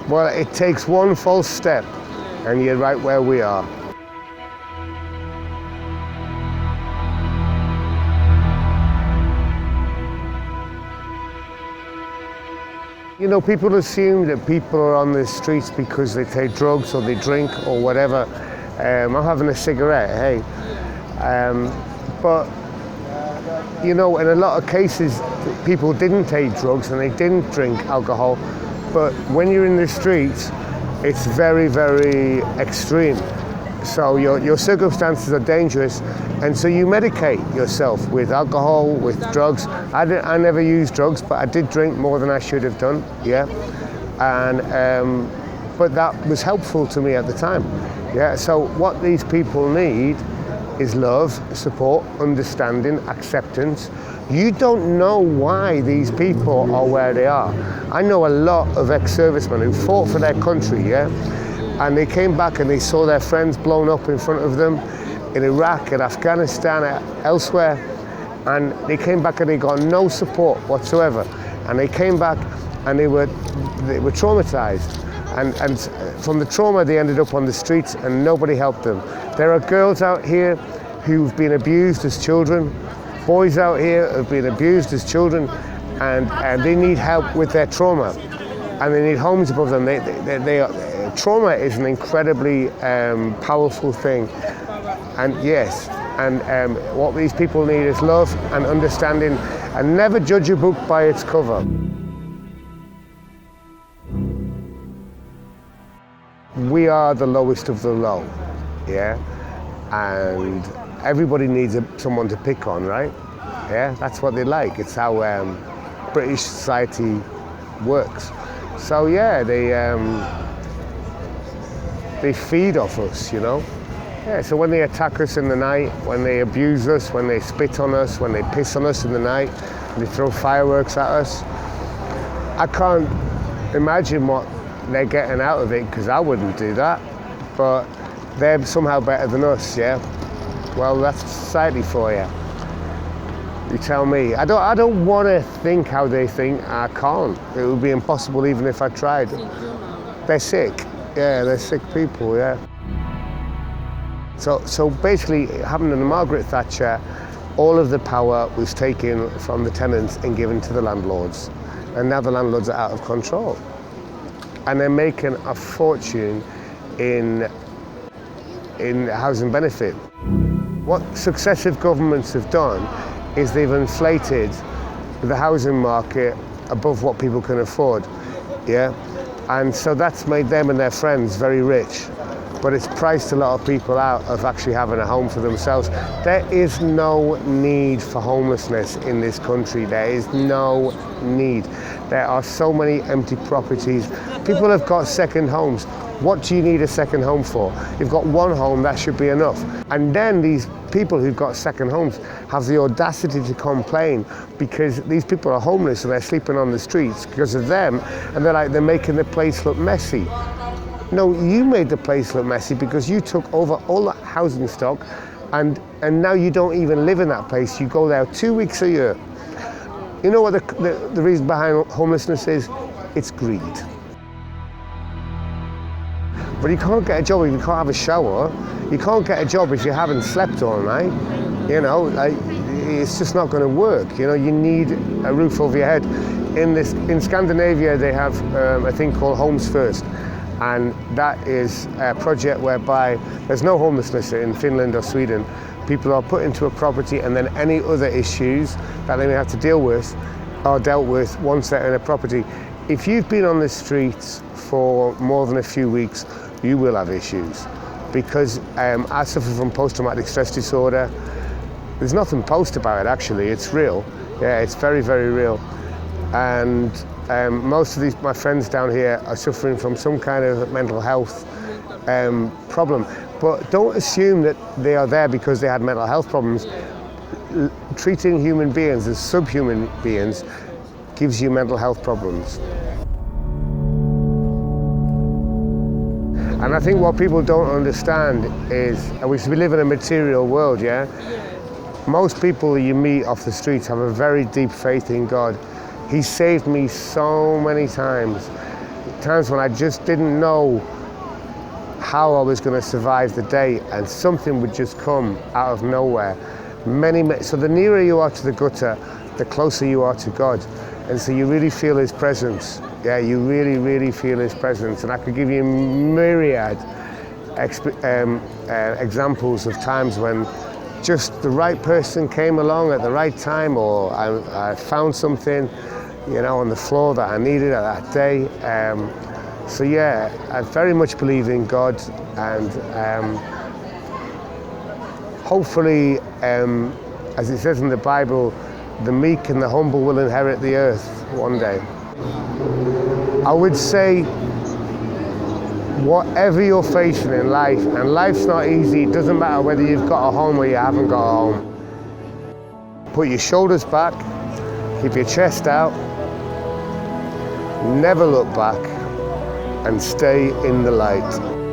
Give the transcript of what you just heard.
Well, it takes one false step and you're right where we are. You know, people assume that people are on the streets because they take drugs or they drink or whatever. I'm having a cigarette, hey. But, you know, in a lot of cases, people didn't take drugs and they didn't drink alcohol. But when you're in the streets, it's very, very extreme. So your circumstances are dangerous, and so you medicate yourself with alcohol, with drugs. I never used drugs, but I did drink more than I should have done, yeah. And but that was helpful to me at the time, yeah. So what these people need is love, support, understanding, acceptance. You don't know why these people are where they are. I know a lot of ex-servicemen who fought for their country, yeah. And they came back and they saw their friends blown up in front of them in Iraq, in Afghanistan, elsewhere. And they came back and they got no support whatsoever. And they came back and they were traumatized. And from the trauma, they ended up on the streets and nobody helped them. There are girls out here who've been abused as children, boys out here who've been abused as children, and they need help with their trauma. And they need homes above them. Trauma is an incredibly powerful thing, and yes, and what these people need is love and understanding, and never judge a book by its cover. We are the lowest of the low, yeah, and everybody needs someone to pick on, right? Yeah, that's what they like. It's how British society works. So yeah, they feed off us, you know? Yeah, so when they attack us in the night, when they abuse us, when they spit on us, when they piss on us in the night, when they throw fireworks at us, I can't imagine what they're getting out of it, because I wouldn't do that. But they're somehow better than us, yeah? Well, that's society for you. You tell me. I don't want to think how they think. I can't. It would be impossible even if I tried. They're sick. Yeah, they're sick people, yeah. So basically, happened under Margaret Thatcher, all of the power was taken from the tenants and given to the landlords. And now the landlords are out of control. And they're making a fortune in housing benefit. What successive governments have done is they've inflated the housing market above what people can afford, yeah? And so that's made them and their friends very rich, but it's priced a lot of people out of actually having a home for themselves. There is no need for homelessness in this country. There is no need. There are so many empty properties. People have got second homes. What do you need a second home for? You've got one home, that should be enough. And then these people who've got second homes have the audacity to complain because these people are homeless and they're sleeping on the streets because of them, and they're making the place look messy. No, you made the place look messy because you took over all that housing stock and now you don't even live in that place. You go there 2 weeks a year. You know what the reason behind homelessness is? It's greed. But you can't get a job if you can't have a shower. You can't get a job if you haven't slept all night. You know, it's just not going to work. You know, you need a roof over your head. In Scandinavia, they have a thing called Homes First, and that is a project whereby there's no homelessness in Finland or Sweden. People are put into a property, and then any other issues that they may have to deal with are dealt with once they're in a property. If you've been on the streets for more than a few weeks, you will have issues, because I suffer from post-traumatic stress disorder. There's nothing post about it, actually. It's real. Yeah, it's very, very real. And most of my friends down here are suffering from some kind of mental health problem. But don't assume that they are there because they had mental health problems. Treating human beings as subhuman beings gives you mental health problems. And I think what people don't understand is, we live in a material world, yeah? Most people you meet off the streets have a very deep faith in God. He saved me so many times. times when I just didn't know how I was going to survive the day, and something would just come out of nowhere. So the nearer you are to the gutter, the closer you are to God. And so you really feel his presence. Yeah, you really, really feel his presence. And I could give you myriad examples of times when just the right person came along at the right time, or I found something, on the floor that I needed at that day. So yeah, I very much believe in God, and hopefully, as it says in the Bible, the meek and the humble will inherit the earth one day. I would say, whatever you're facing in life, and life's not easy, it doesn't matter whether you've got a home or you haven't got a home. Put your shoulders back, keep your chest out, never look back, and stay in the light.